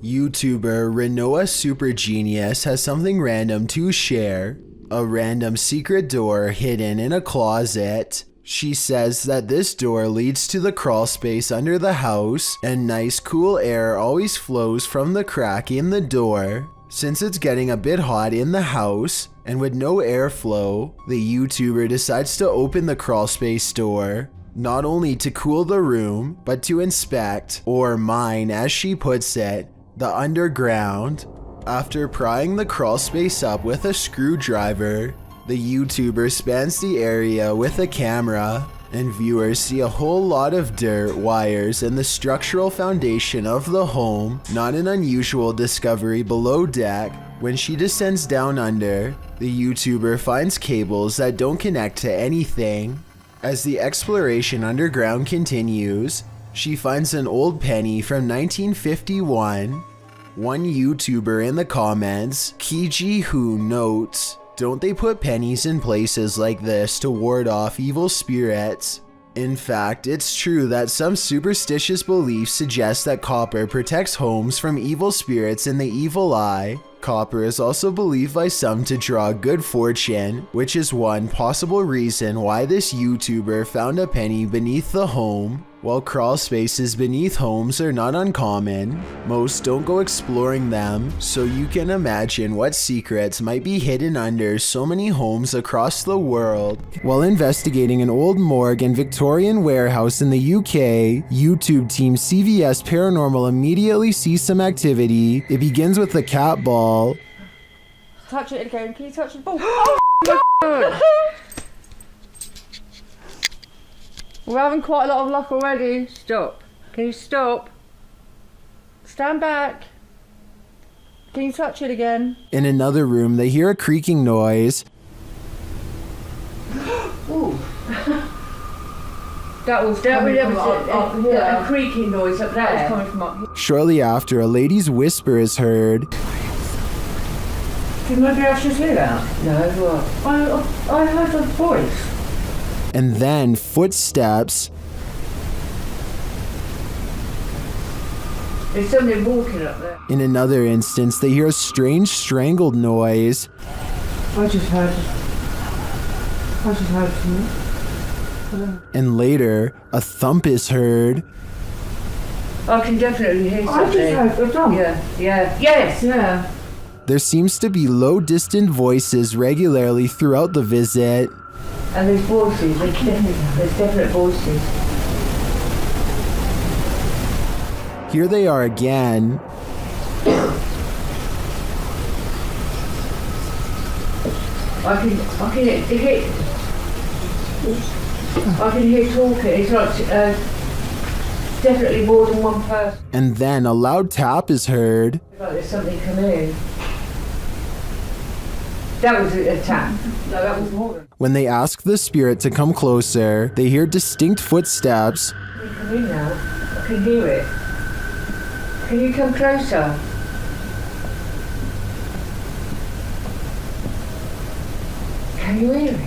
YouTuber Renoa Super Genius has something random to share. A random secret door hidden in a closet. She says that this door leads to the crawl space under the house, and nice cool air always flows from the crack in the door. Since it's getting a bit hot in the house, and with no airflow, the YouTuber decides to open the crawl space door. Not only to cool the room, but to inspect, or mine as she puts it, the underground. After prying the crawl space up with a screwdriver, the YouTuber spans the area with a camera, and viewers see a whole lot of dirt, wires, and the structural foundation of the home. Not an unusual discovery below deck. When she descends down under, the YouTuber finds cables that don't connect to anything. As the exploration underground continues, she finds an old penny from 1951. One YouTuber in the comments, Kiji Hu, notes, "Don't they put pennies in places like this to ward off evil spirits?" In fact, it's true that some superstitious beliefs suggest that copper protects homes from evil spirits and the evil eye. Copper is also believed by some to draw good fortune, which is one possible reason why this YouTuber found a penny beneath the home. While crawl spaces beneath homes are not uncommon, most don't go exploring them, so you can imagine what secrets might be hidden under so many homes across the world. While investigating an old morgue and Victorian warehouse in the UK, YouTube team CVS Paranormal immediately sees some activity. It begins with the cat ball. Touch it again. Can you touch the ball? Oh, We're having quite a lot of luck already. stop. Can you stop? Stand back. Can you touch it again? In another room, they hear a creaking noise. Ooh. That was coming from up here. A creaking noise up there. That was coming from up here. Shortly after, a lady's whisper is heard. Did nobody else just hear that? No, what? I heard a voice. And then footsteps. There's somebody walking up there. In another instance, they hear a strange strangled noise. I just heard something. And later, a thump is heard. I can definitely hear something. I just heard a thump. Yeah. There seems to be low distant voices regularly throughout the visit. And there's voices, there's definite voices. Here they are again. I can hear talking. It's like definitely more than one person. And then a loud tap is heard. Like there's something coming in. That was a tap. No, that was more than. When they ask the spirit to come closer, they hear distinct footsteps. Can you come in now? I can hear it. Can you come closer? Can you hear it?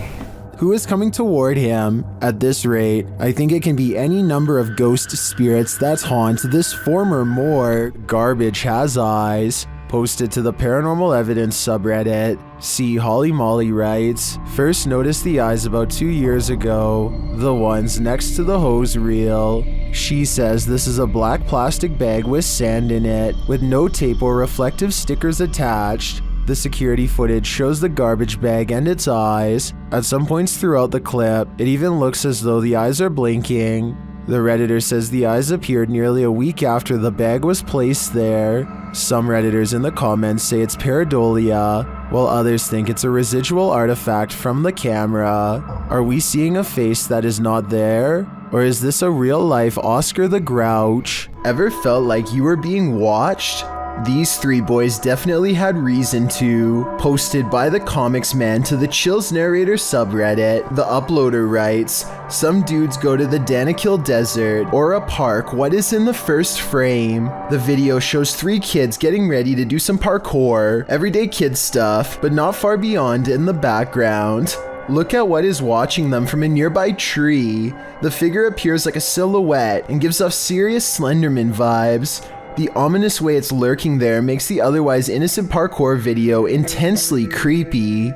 Who is coming toward him? At this rate, I think it can be any number of ghost spirits that haunt this former morgue. Garbage has eyes. Posted to the Paranormal Evidence subreddit. See Holly Molly writes, "First noticed the eyes about 2 years ago. The ones next to the hose reel." She says this is a black plastic bag with sand in it, with no tape or reflective stickers attached. The security footage shows the garbage bag and its eyes. At some points throughout the clip, it even looks as though the eyes are blinking. The Redditor says the eyes appeared nearly a week after the bag was placed there. Some Redditors in the comments say it's pareidolia, while others think it's a residual artifact from the camera. Are we seeing a face that is not there? Or is this a real-life Oscar the Grouch? Ever felt like you were being watched? These three boys definitely had reason to. Posted by the Comics Man to the Chills Narrator subreddit, the uploader writes, "Some dudes go to the Danakil Desert or a park. What is in the first frame? The video shows 3 kids getting ready to do some parkour, everyday kid stuff, but not far beyond in the background. Look at what is watching them from a nearby tree. The figure appears like a silhouette and gives off serious Slenderman vibes. The ominous way it's lurking there makes the otherwise innocent parkour video intensely creepy.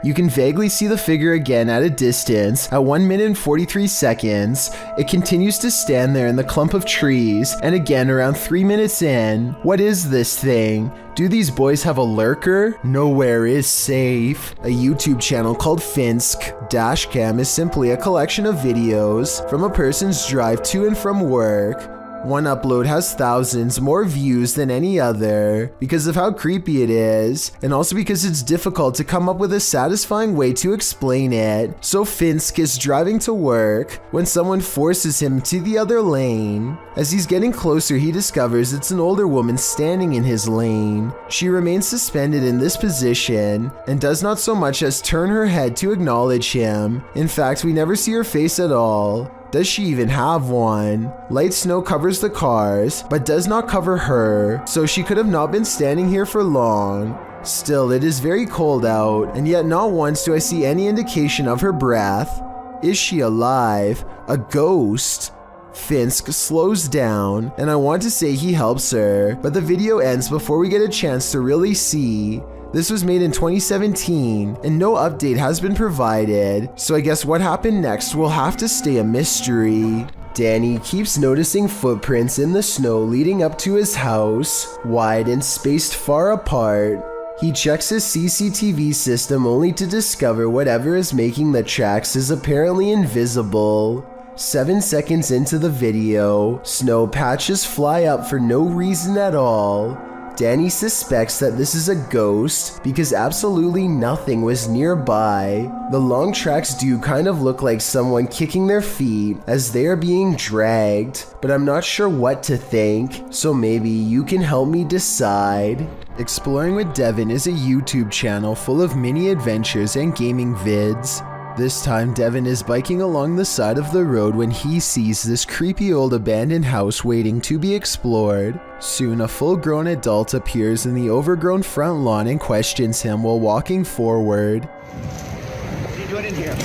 You can vaguely see the figure again at a distance. At 1 minute and 43 seconds, it continues to stand there in the clump of trees, and again around 3 minutes in. What is this thing? Do these boys have a lurker? Nowhere is safe. A YouTube channel called Finsk Dashcam is simply a collection of videos from a person's drive to and from work. One upload has thousands more views than any other because of how creepy it is, and also because it's difficult to come up with a satisfying way to explain it. So Finsk is driving to work when someone forces him to the other lane. As he's getting closer, he discovers it's an older woman standing in his lane. She remains suspended in this position and does not so much as turn her head to acknowledge him. In fact, we never see her face at all. Does she even have one? Light snow covers the cars, but does not cover her, so she could have not been standing here for long. Still, it is very cold out, and yet not once do I see any indication of her breath. Is she alive? A ghost? Finsk slows down, and I want to say he helps her, but the video ends before we get a chance to really see. This was made in 2017, and no update has been provided, so I guess what happened next will have to stay a mystery. Danny keeps noticing footprints in the snow leading up to his house, wide and spaced far apart. He checks his CCTV system only to discover whatever is making the tracks is apparently invisible. 7 seconds into the video, snow patches fly up for no reason at all. Danny suspects that this is a ghost because absolutely nothing was nearby. The long tracks do kind of look like someone kicking their feet as they are being dragged, but I'm not sure what to think, so maybe you can help me decide. Exploring with Devon is a YouTube channel full of mini adventures and gaming vids. This time, Devon is biking along the side of the road when he sees this creepy old abandoned house waiting to be explored. Soon, a full-grown adult appears in the overgrown front lawn and questions him while walking forward. What are you doing in here?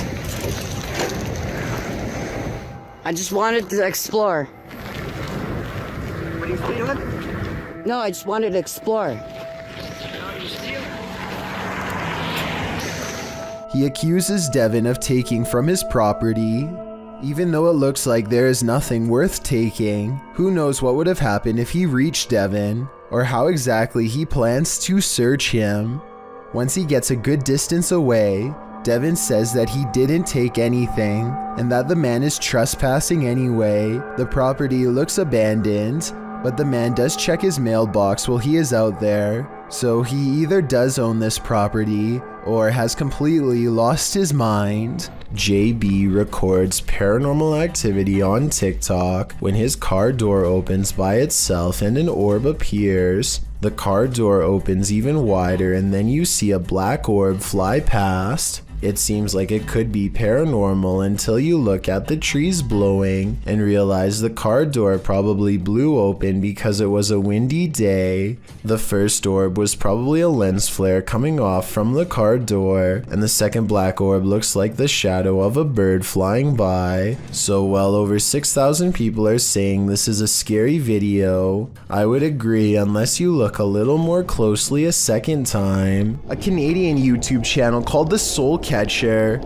I just wanted to explore. What are you stealing? No, I just wanted to explore. He accuses Devon of taking from his property. Even though it looks like there is nothing worth taking, who knows what would have happened if he reached Devon, or how exactly he plans to search him. Once he gets a good distance away, Devon says that he didn't take anything, and that the man is trespassing anyway. The property looks abandoned, but the man does check his mailbox while he is out there, so he either does own this property or has completely lost his mind. JB records paranormal activity on TikTok when his car door opens by itself and an orb appears. The car door opens even wider and then you see a black orb fly past. It seems like it could be paranormal until you look at the trees blowing and realize the car door probably blew open because it was a windy day. The first orb was probably a lens flare coming off from the car door, and the second black orb looks like the shadow of a bird flying by. So well over 6,000 people are saying this is a scary video. I would agree unless you look a little more closely a second time. A Canadian YouTube channel called The Soul Catcher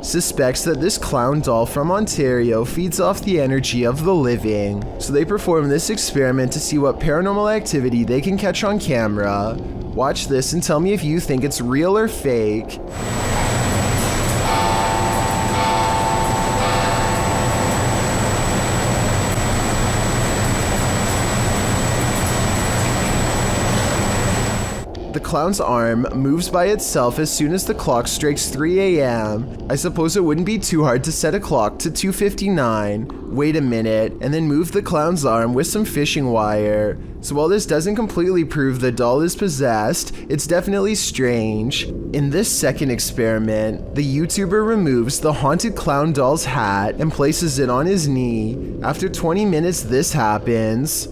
suspects that this clown doll from Ontario feeds off the energy of the living, so they perform this experiment to see what paranormal activity they can catch on camera. Watch this and tell me if you think it's real or fake. The clown's arm moves by itself as soon as the clock strikes 3 a.m. I suppose it wouldn't be too hard to set a clock to 2:59, wait a minute, and then move the clown's arm with some fishing wire. So while this doesn't completely prove the doll is possessed, it's definitely strange. In this second experiment, the YouTuber removes the haunted clown doll's hat and places it on his knee. After 20 minutes, this happens.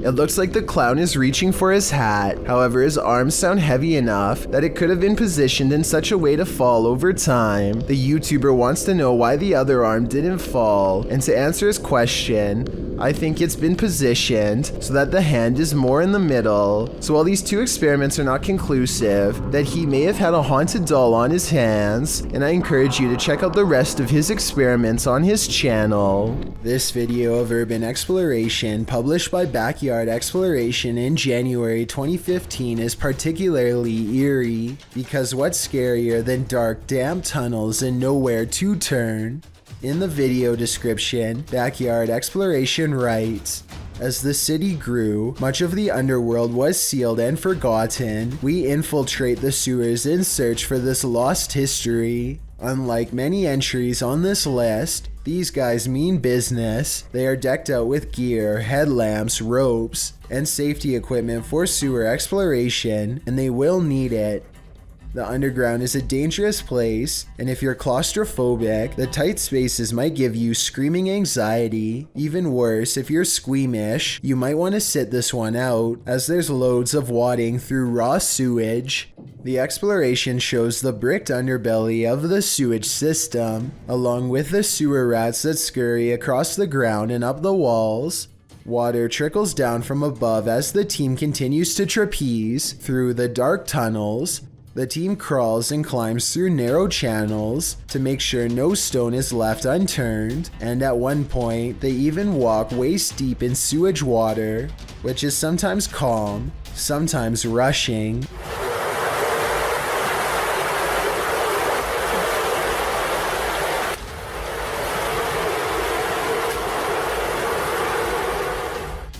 It looks like the clown is reaching for his hat. However, his arms sound heavy enough that it could have been positioned in such a way to fall over time. The YouTuber wants to know why the other arm didn't fall, and to answer his question, I think it's been positioned so that the hand is more in the middle. So while these two experiments are not conclusive, that he may have had a haunted doll on his hands, and I encourage you to check out the rest of his experiments on his channel. This video of urban exploration, published by Backyard Exploration in January 2015, is particularly eerie, because what's scarier than dark, damp tunnels and nowhere to turn? In the video description, Backyard Exploration writes, "As the city grew, much of the underworld was sealed and forgotten. We infiltrate the sewers in search for this lost history. Unlike many entries on this list, these guys mean business. They are decked out with gear, headlamps, ropes, and safety equipment for sewer exploration, and they will need it. The underground is a dangerous place, and if you're claustrophobic, the tight spaces might give you screaming anxiety. Even worse, if you're squeamish, you might want to sit this one out, as there's loads of wading through raw sewage." The exploration shows the bricked underbelly of the sewage system, along with the sewer rats that scurry across the ground and up the walls. Water trickles down from above as the team continues to trapeze through the dark tunnels. The team crawls and climbs through narrow channels to make sure no stone is left unturned, and at one point, they even walk waist deep in sewage water, which is sometimes calm, sometimes rushing.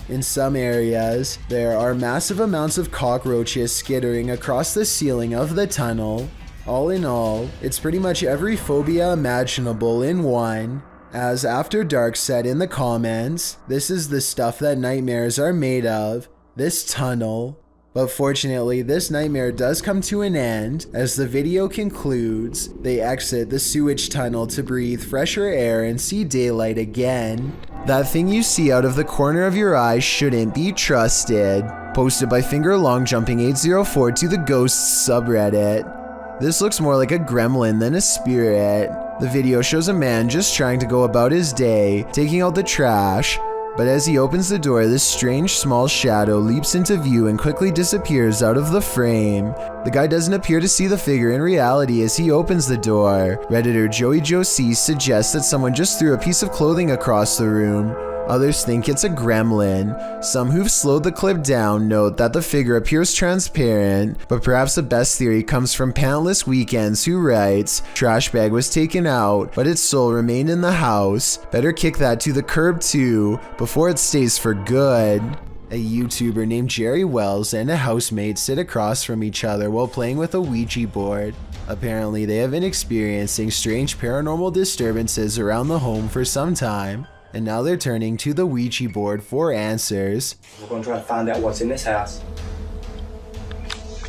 In some areas, there are massive amounts of cockroaches skittering across the ceiling of the tunnel. All in all, it's pretty much every phobia imaginable in one. As After Dark said in the comments, this is the stuff that nightmares are made of, this tunnel. But fortunately, this nightmare does come to an end. As the video concludes, they exit the sewage tunnel to breathe fresher air and see daylight again. That thing you see out of the corner of your eye shouldn't be trusted. Posted by FingerLongJumping804 to the Ghosts subreddit. This looks more like a gremlin than a spirit. The video shows a man just trying to go about his day, taking out the trash. But as he opens the door, this strange small shadow leaps into view and quickly disappears out of the frame. The guy doesn't appear to see the figure in reality as he opens the door. Redditor Joey Josie suggests that someone just threw a piece of clothing across the room. Others think it's a gremlin. Some who've slowed the clip down note that the figure appears transparent, but perhaps the best theory comes from Pantless Weekends, who writes, "Trash bag was taken out, but its soul remained in the house. Better kick that to the curb too, before it stays for good." A YouTuber named Jerry Wells and a housemate sit across from each other while playing with a Ouija board. Apparently, they have been experiencing strange paranormal disturbances around the home for some time, and now they're turning to the Ouija board for answers. We're going to try to find out what's in this house.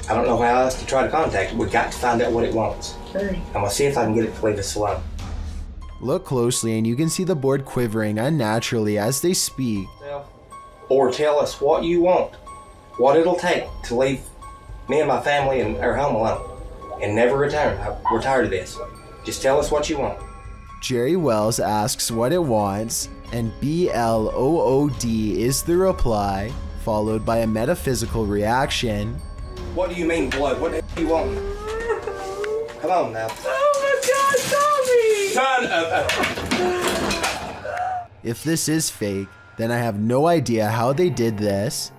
I don't know how else to try to contact it. We've got to find out what it wants. Okay. I'm going to see if I can get it to leave us alone. Look closely and you can see the board quivering unnaturally as they speak. Or tell us what you want, what it'll take to leave me and my family and our home alone and never return. We're tired of this. Just tell us what you want. Jerry Wells asks what it wants, and BLOOD is the reply, followed by a metaphysical reaction. What do you mean blood? What do you want? Come on now. Oh my God, Tommy! If this is fake, then I have no idea how they did this.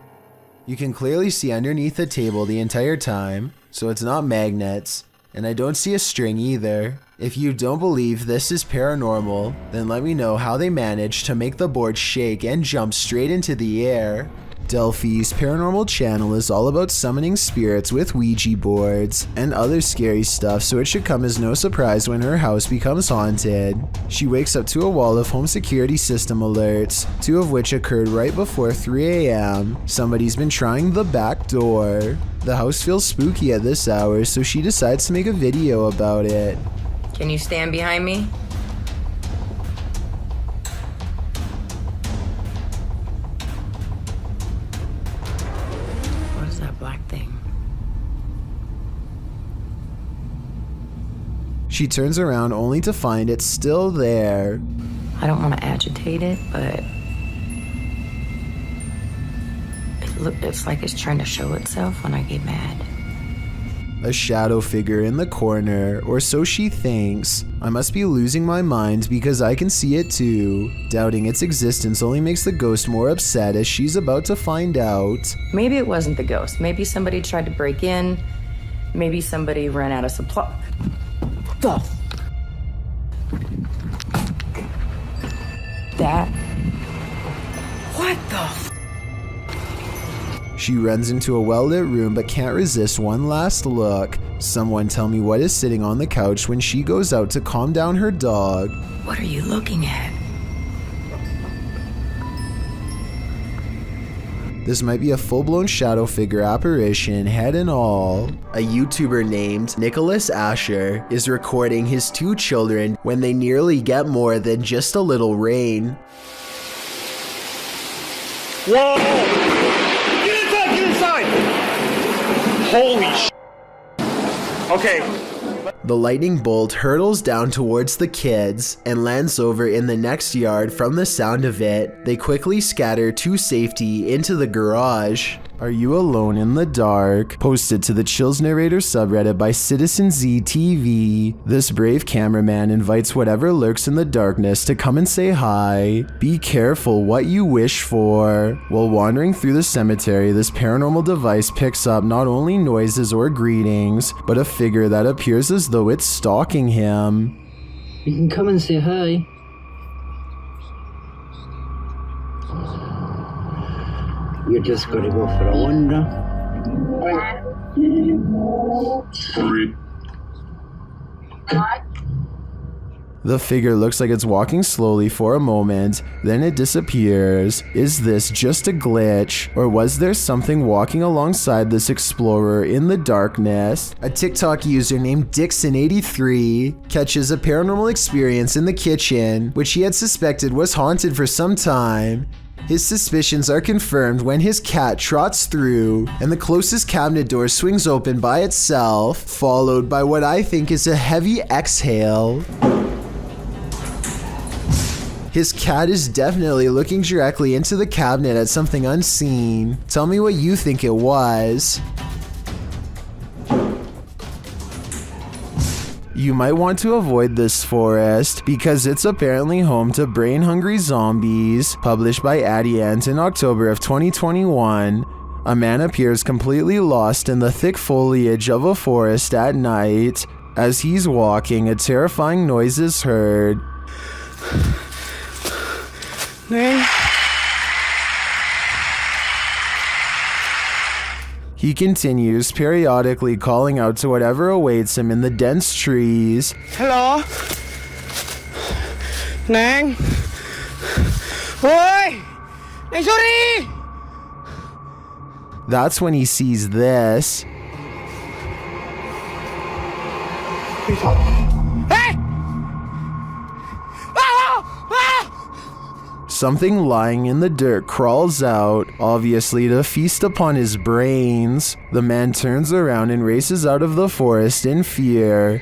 You can clearly see underneath the table the entire time, so it's not magnets, and I don't see a string either. If you don't believe this is paranormal, then let me know how they managed to make the board shake and jump straight into the air. Delphi's paranormal channel is all about summoning spirits with Ouija boards and other scary stuff, so it should come as no surprise when her house becomes haunted. She wakes up to a wall of home security system alerts, 2 of which occurred right before 3 a.m. Somebody's been trying the back door. The house feels spooky at this hour, so she decides to make a video about it. Can you stand behind me? black thing. She turns around only to find it still there. I don't want to agitate it, but it's like it's trying to show itself when I get mad. A shadow figure in the corner, or so she thinks. I must be losing my mind because I can see it too. Doubting its existence only makes the ghost more upset as she's about to find out. Maybe it wasn't the ghost. Maybe somebody tried to break in. Maybe somebody ran out of supply. The that? What the? She runs into a well-lit room but can't resist one last look. Someone tell me what is sitting on the couch when she goes out to calm down her dog. What are you looking at? This might be a full-blown shadow figure apparition, head and all. A YouTuber named Nicholas Asher is recording his 2 children when they nearly get more than just a little rain. Whoa! Get inside! Holy sh! Okay. The lightning bolt hurtles down towards the kids and lands over in the next yard. From the sound of it, they quickly scatter to safety into the garage. Are you alone in the dark? Posted to the Chills Narrator subreddit by Citizen ZTV. This brave cameraman invites whatever lurks in the darkness to come and say hi. Be careful what you wish for. While wandering through the cemetery, this paranormal device picks up not only noises or greetings, but a figure that appears as though it's stalking him. You can come and say hi. You're just gonna go for a wander. The figure looks like it's walking slowly for a moment, then it disappears. Is this just a glitch, or was there something walking alongside this explorer in the darkness? A TikTok user named Dixon83 catches a paranormal experience in the kitchen, which he had suspected was haunted for some time. His suspicions are confirmed when his cat trots through and the closest cabinet door swings open by itself, followed by what I think is a heavy exhale. His cat is definitely looking directly into the cabinet at something unseen. Tell me what you think it was. You might want to avoid this forest because it's apparently home to brain-hungry zombies. Published by Addie Ant in October of 2021. A man appears completely lost in the thick foliage of a forest at night. As he's walking, a terrifying noise is heard. He continues, periodically calling out to whatever awaits him in the dense trees. Hello? Nang? Oi! Nang, sorry! That's when he sees this. Hey! Something lying in the dirt crawls out, obviously to feast upon his brains. The man turns around and races out of the forest in fear.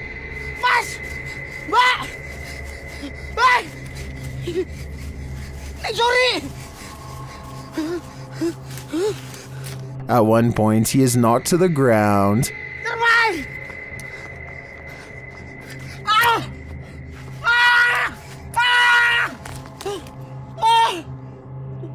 At one point, he is knocked to the ground.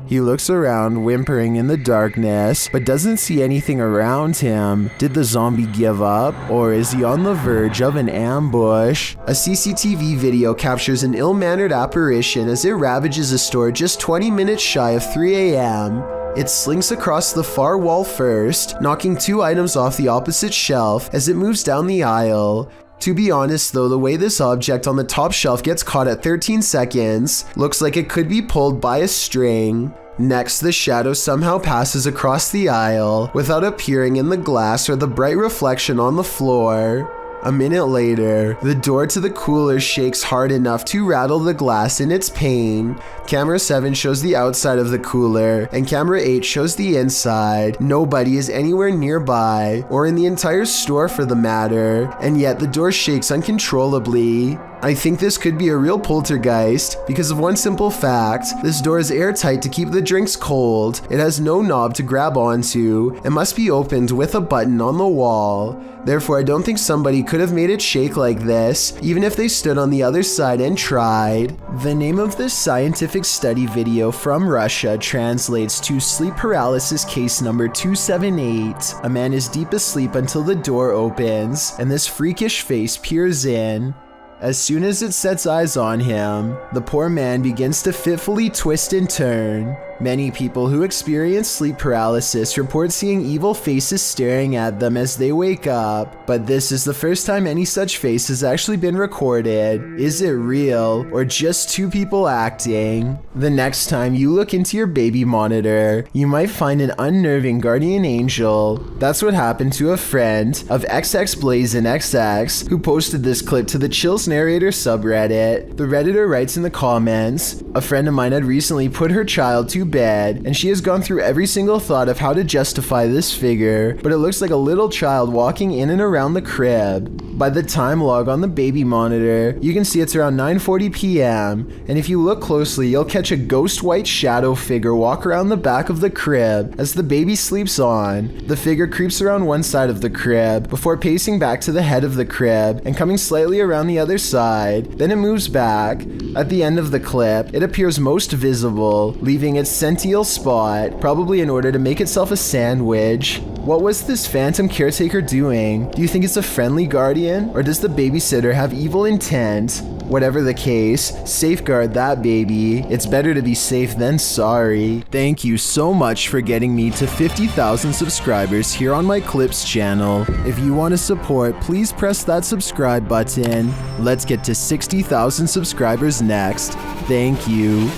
He looks around, whimpering in the darkness, but doesn't see anything around him. Did the zombie give up, or is he on the verge of an ambush? A CCTV video captures an ill-mannered apparition as it ravages a store just 20 minutes shy of 3 a.m. It slinks across the far wall first, knocking 2 items off the opposite shelf as it moves down the aisle. To be honest though, the way this object on the top shelf gets caught at 13 seconds looks like it could be pulled by a string. Next, the shadow somehow passes across the aisle without appearing in the glass or the bright reflection on the floor. A minute later, the door to the cooler shakes hard enough to rattle the glass in its pane. Camera 7 shows the outside of the cooler, and camera 8 shows the inside. Nobody is anywhere nearby, or in the entire store for the matter, and yet the door shakes uncontrollably. I think this could be a real poltergeist because of one simple fact. This door is airtight to keep the drinks cold. It has no knob to grab onto. It must be opened with a button on the wall. Therefore, I don't think somebody could have made it shake like this, even if they stood on the other side and tried. The name of this scientific study video from Russia translates to sleep paralysis case number 278. A man is deep asleep until the door opens, and this freakish face peers in. As soon as it sets eyes on him, the poor man begins to fitfully twist and turn. Many people who experience sleep paralysis report seeing evil faces staring at them as they wake up, but this is the first time any such face has actually been recorded. Is it real, or just two people acting? The next time you look into your baby monitor, you might find an unnerving guardian angel. That's what happened to a friend of XXBlazenXX, who posted this clip to the Chills Narrator subreddit. The redditor writes in the comments, "A friend of mine had recently put her child to bed, and she has gone through every single thought of how to justify this figure, but it looks like a little child walking in and around the crib. By the time log on the baby monitor, you can see it's around 9:40 p.m., and if you look closely, you'll catch a ghost white shadow figure walk around the back of the crib as the baby sleeps on. The figure creeps around one side of the crib before pacing back to the head of the crib and coming slightly around the other side. Then it moves back. At the end of the clip, it appears most visible, leaving its sential spot, probably in order to make itself a sandwich. What was this phantom caretaker doing? Do you think it's a friendly guardian, or does the babysitter have evil intent? Whatever the case, safeguard that baby. It's better to be safe than sorry." Thank you so much for getting me to 50,000 subscribers here on my Clips channel. If you want to support, please press that subscribe button. Let's get to 60,000 subscribers next. Thank you.